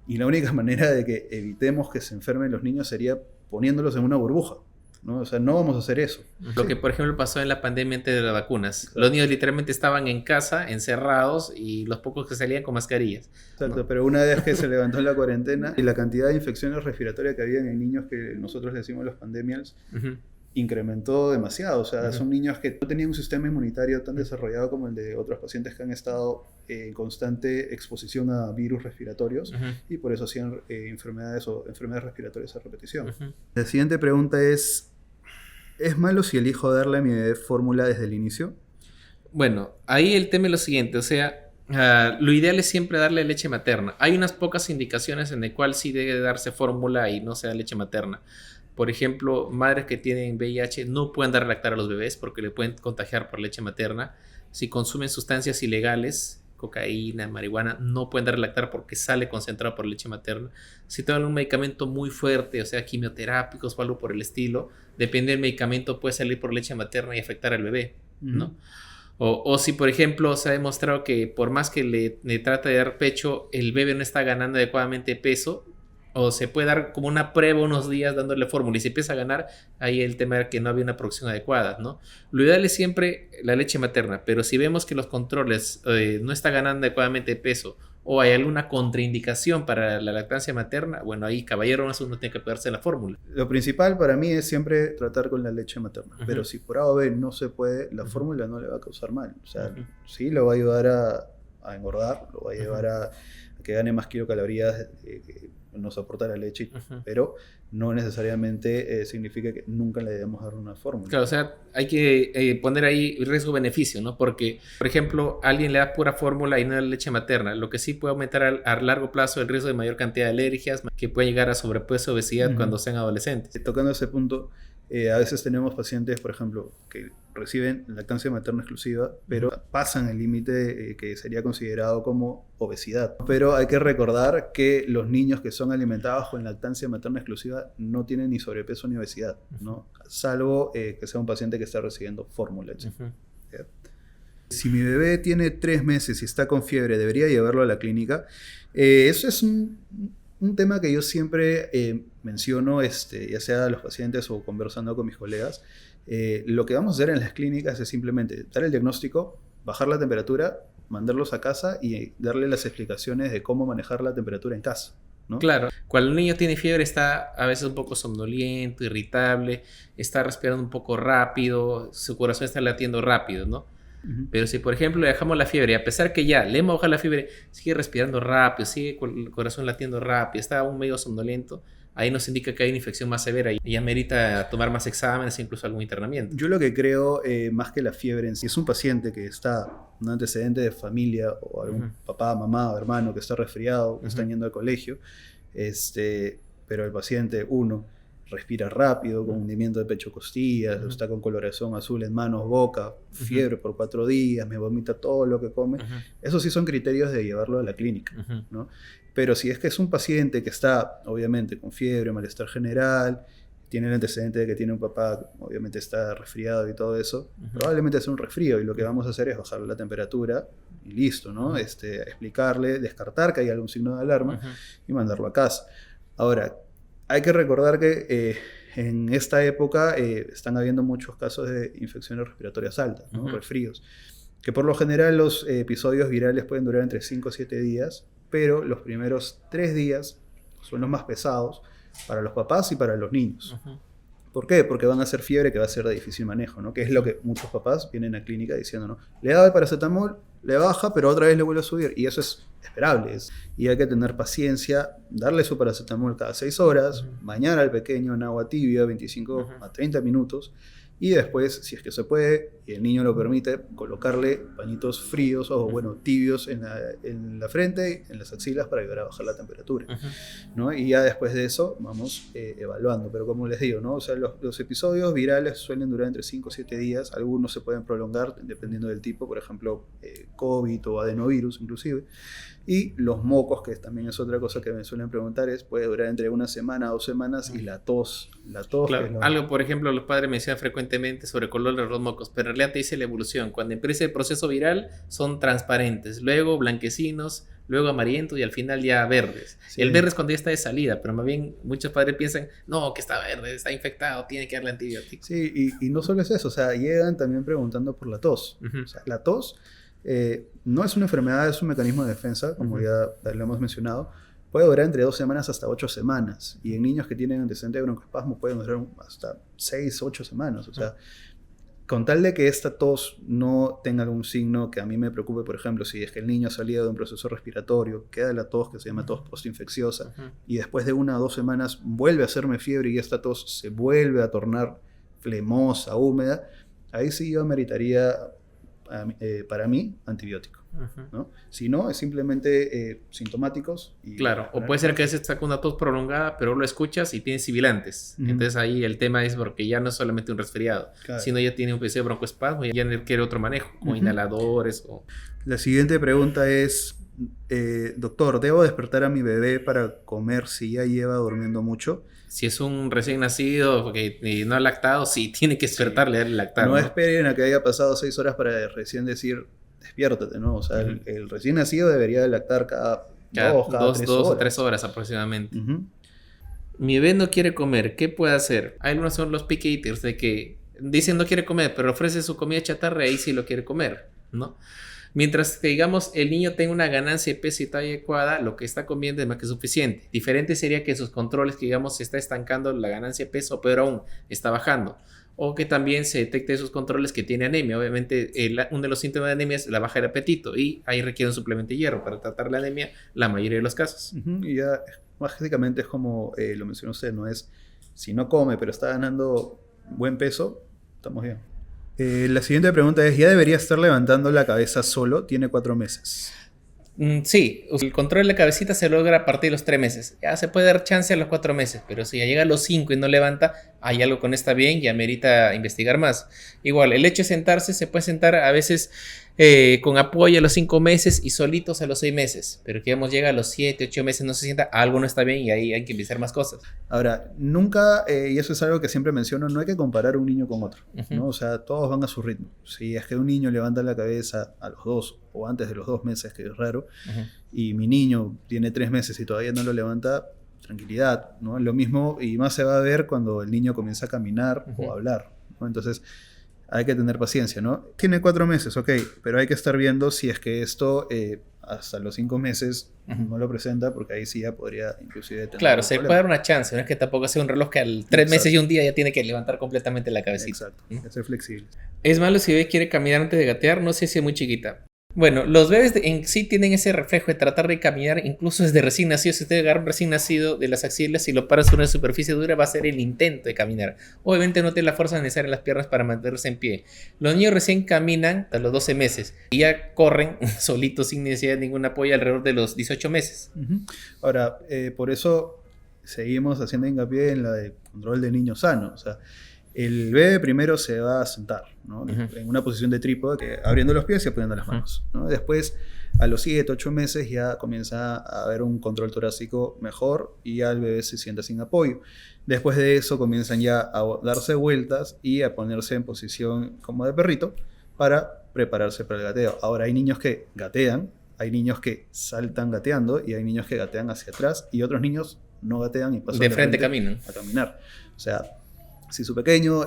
Y la única manera de que evitemos que se enfermen los niños sería poniéndolos en una burbuja, ¿no? O sea, no vamos a hacer eso. Lo que, por ejemplo, pasó en la pandemia antes de las vacunas. Exacto. Los niños literalmente estaban en casa, encerrados, y los pocos que salían con mascarillas. Exacto, ¿no? Pero una vez que se levantó la cuarentena, y la cantidad de infecciones respiratorias que había en niños que nosotros le decimos los pandemials, incrementó demasiado. O sea, son niños que no tenían un sistema inmunitario tan desarrollado como el de otros pacientes que han estado en constante exposición a virus respiratorios y por eso hacían enfermedades respiratorias a repetición. La siguiente pregunta ¿es malo si elijo darle a mi bebé fórmula desde el inicio? Bueno, ahí el tema es lo siguiente, o sea, lo ideal es siempre darle leche materna. Hay unas pocas indicaciones en el cual sí debe darse fórmula y no sea leche materna. Por ejemplo, madres que tienen VIH no pueden dar lactar a los bebés porque le pueden contagiar por leche materna. Si consumen sustancias ilegales, cocaína, marihuana, no pueden dar lactar porque sale concentrado por leche materna. Si toman un medicamento muy fuerte, o sea, quimioterápicos o algo por el estilo, depende del medicamento, puede salir por leche materna y afectar al bebé, ¿no? O si, por ejemplo, se ha demostrado que por más que le trata de dar pecho, el bebé no está ganando adecuadamente peso, o se puede dar como una prueba unos días dándole fórmula y si empieza a ganar, ahí el tema era que no había una producción adecuada, ¿no? Lo ideal es siempre la leche materna, pero si vemos que los controles no está ganando adecuadamente peso o hay alguna contraindicación para la lactancia materna, bueno, ahí caballero uno tiene que pegarse la fórmula. Lo principal para mí es siempre tratar con la leche materna, pero si por A o B no se puede, la fórmula no le va a causar mal. O sea, sí lo va a ayudar a engordar, lo va a llevar a que gane más kilocalorías que nos aporta la leche, pero no necesariamente significa que nunca le debemos dar una fórmula. Claro, o sea, hay que poner ahí riesgo-beneficio, ¿no? Porque, por ejemplo, alguien le da pura fórmula y no la leche materna, lo que sí puede aumentar a largo plazo el riesgo de mayor cantidad de alergias, que puede llegar a sobrepeso, obesidad cuando sean adolescentes. Tocando ese punto, a veces tenemos pacientes, por ejemplo, que reciben lactancia materna exclusiva, pero pasan el límite que sería considerado como obesidad. Pero hay que recordar que los niños que son alimentados con lactancia materna exclusiva no tienen ni sobrepeso ni obesidad, ¿no? Salvo que sea un paciente que está recibiendo fórmula. Si mi bebé tiene 3 meses y está con fiebre, ¿debería llevarlo a la clínica? Eso es un tema que yo siempre menciono, ya sea a los pacientes o conversando con mis colegas. Lo que vamos a hacer en las clínicas es simplemente dar el diagnóstico, bajar la temperatura, mandarlos a casa y darle las explicaciones de cómo manejar la temperatura en casa, ¿no? Claro, cuando el niño tiene fiebre está a veces un poco somnoliento, irritable, está respirando un poco rápido, su corazón está latiendo rápido, ¿no? Pero si por ejemplo le dejamos la fiebre y a pesar que ya le hemos bajado la fiebre, sigue respirando rápido, sigue con el corazón latiendo rápido, está aún medio somnolento, ahí nos indica que hay una infección más severa y ya merita tomar más exámenes e incluso algún internamiento. Yo lo que creo, más que la fiebre en sí, es un paciente que está un antecedente de familia o algún papá, mamá o hermano que está resfriado, que están yendo al colegio, pero el paciente, respira rápido, con hundimiento de pecho costillas, está con coloración azul en manos, boca, fiebre por 4 días, me vomita todo lo que come. Esos sí son criterios de llevarlo a la clínica, ¿no? Pero si es que es un paciente que está, obviamente, con fiebre, malestar general, tiene el antecedente de que tiene un papá, obviamente está resfriado y todo eso, probablemente sea un resfrío y lo que vamos a hacer es bajarle la temperatura y listo, ¿no? Explicarle, descartar que hay algún signo de alarma y mandarlo a casa. Ahora, hay que recordar que en esta época están habiendo muchos casos de infecciones respiratorias altas, ¿no? Resfríos, que por lo general los episodios virales pueden durar entre 5 o 7 días, pero los primeros 3 días son los más pesados para los papás y para los niños. ¿Por qué? Porque van a ser fiebre que va a ser de difícil manejo, ¿no? Que es lo que muchos papás vienen a clínica diciendo, ¿no? Le da el paracetamol, le baja, pero otra vez le vuelve a subir. Y eso es esperable. Y hay que tener paciencia, darle su paracetamol cada 6 horas, bañar al pequeño en agua tibia, 25 a 30 minutos. Y después, si es que se puede, y el niño lo permite, colocarle pañitos fríos o, tibios en la frente, en las axilas para ayudar a bajar la temperatura, ¿no? Y ya después de eso vamos evaluando. Pero como les digo, ¿no? O sea, los episodios virales suelen durar entre 5 o 7 días. Algunos se pueden prolongar dependiendo del tipo, por ejemplo, COVID o adenovirus inclusive. Y los mocos, que también es otra cosa que me suelen preguntar, puede durar entre 1 semana a 2 semanas. Y la tos. Claro, algo, por ejemplo, los padres me decían frecuentemente sobre el color de los mocos, pero en realidad te dice la evolución. Cuando empieza el proceso viral, son transparentes, luego blanquecinos, luego amarillentos y al final ya verdes. Sí. El verde es cuando ya está de salida, pero más bien muchos padres piensan, no, que está verde, está infectado, tiene que darle antibiótico. Sí, y no solo es eso, o sea, llegan también preguntando por la tos. O sea, la tos no es una enfermedad, es un mecanismo de defensa, como ya lo hemos mencionado. Puede durar entre 2 semanas hasta 8 semanas. Y en niños que tienen antecedente de broncoespasmo pueden durar hasta 6, 8 semanas. O sea, con tal de que esta tos no tenga algún signo que a mí me preocupe, por ejemplo, si es que el niño ha salido de un proceso respiratorio, queda la tos que se llama tos postinfecciosa, y después de 1 o 2 semanas vuelve a hacerme fiebre y esta tos se vuelve a tornar flemosa, húmeda, ahí sí yo ameritaría, para mí, antibiótico. ¿No? Si no, es simplemente sintomáticos. Claro, o puede ser que a veces saca una tos prolongada, pero lo escuchas y tiene sibilantes. Entonces ahí el tema es porque ya no es solamente un resfriado, sino ya tiene un episodio de broncoespasmo y ya quiere otro manejo, como inhaladores. La siguiente pregunta es, doctor, ¿debo despertar a mi bebé para comer si ya lleva durmiendo mucho? Si es un recién nacido y no ha lactado, sí, tiene que despertarle al lactar. No esperen a que haya pasado 6 horas para recién decir, despiértate, ¿no? O sea, el recién nacido debería de lactar cada 2 o 3 horas aproximadamente. Mi bebé no quiere comer, ¿qué puede hacer? Hay algunos son los picky eaters de que dicen no quiere comer, pero ofrece su comida chatarra y ahí sí lo quiere comer, ¿no? Mientras que, digamos, el niño tenga una ganancia de peso y talla adecuada, lo que está comiendo es más que suficiente. Diferente sería que sus controles, que digamos, se está estancando la ganancia de peso, pero aún está bajando. O que también se detecte esos controles que tiene anemia. Obviamente, uno de los síntomas de anemia es la baja del apetito y ahí requiere un suplemento de hierro para tratar la anemia la mayoría de los casos. Y ya, básicamente es como lo mencionó usted, ¿no? Es, si no come, pero está ganando buen peso, estamos bien. La siguiente pregunta es, ¿ya debería estar levantando la cabeza solo? Tiene 4 meses. Sí, el control de la cabecita se logra a partir de los 3 meses. Ya se puede dar chance a los 4 meses, pero si ya llega a los 5 y no levanta, hay algo que no está bien, ya merita investigar más. Igual, el hecho de sentarse, se puede sentar a veces con apoyo a los 5 meses y solitos a los 6 meses. Pero que digamos llega a los 7, 8 meses, no se sienta, algo no está bien y ahí hay que investigar más cosas. Ahora, nunca, y eso es algo que siempre menciono, no hay que comparar un niño con otro, ¿no? O sea, todos van a su ritmo. Si es que un niño levanta la cabeza a los 2 o antes de los 2 meses, que es raro, y mi niño tiene 3 meses y todavía no lo levanta, tranquilidad, ¿no? Lo mismo y más se va a ver cuando el niño comienza a caminar o a hablar, ¿no? Entonces, hay que tener paciencia, ¿no? Tiene 4 meses, ok, pero hay que estar viendo si es que esto hasta los 5 meses no lo presenta, porque ahí sí ya podría inclusive tener claro, un se problema. puede dar una chance, no es que tampoco sea un reloj que al 3 meses y un día ya tiene que levantar completamente la cabecita. Exacto, hay que ser flexible. Es malo si el bebé quiere caminar antes de gatear, no sé si es muy chiquita. Bueno, los bebés en sí tienen ese reflejo de tratar de caminar, incluso desde recién nacido. Si usted agarra un recién nacido de las axilas y lo para sobre una superficie dura, va a ser el intento de caminar. Obviamente no tiene la fuerza necesaria en las piernas para mantenerse en pie. Los niños recién caminan hasta los 12 meses y ya corren solitos sin necesidad de ningún apoyo alrededor de los 18 meses. Ahora, por eso seguimos haciendo hincapié en la de control de niño sano. O sea, el bebé primero se va a sentar, ¿no? En una posición de trípode, abriendo los pies y apoyando las manos, ¿no? Después, a los 7, 8 meses ya comienza a haber un control torácico mejor y ya el bebé se sienta sin apoyo. Después de eso comienzan ya a darse vueltas y a ponerse en posición como de perrito para prepararse para el gateo. Ahora, hay niños que gatean, hay niños que saltan gateando y hay niños que gatean hacia atrás y otros niños no gatean y pasan de frente caminan. a caminar. O sea, si su pequeño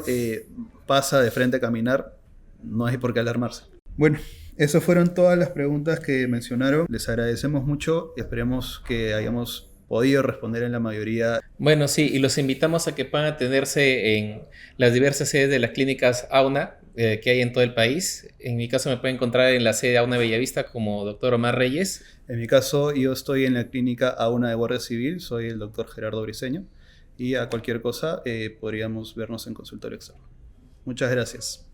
pasa de frente a caminar, no hay por qué alarmarse. Bueno, esas fueron todas las preguntas que mencionaron. Les agradecemos mucho y esperemos que hayamos podido responder en la mayoría. Bueno, sí, y los invitamos a que puedan atenderse en las diversas sedes de las clínicas AUNA que hay en todo el país. En mi caso me pueden encontrar en la sede AUNA Bellavista como Dr. Omar Reyes. En mi caso, yo estoy en la clínica AUNA de Guardia Civil, soy el doctor Gerardo Briceño. Y a cualquier cosa podríamos vernos en consultorio externo. Muchas gracias.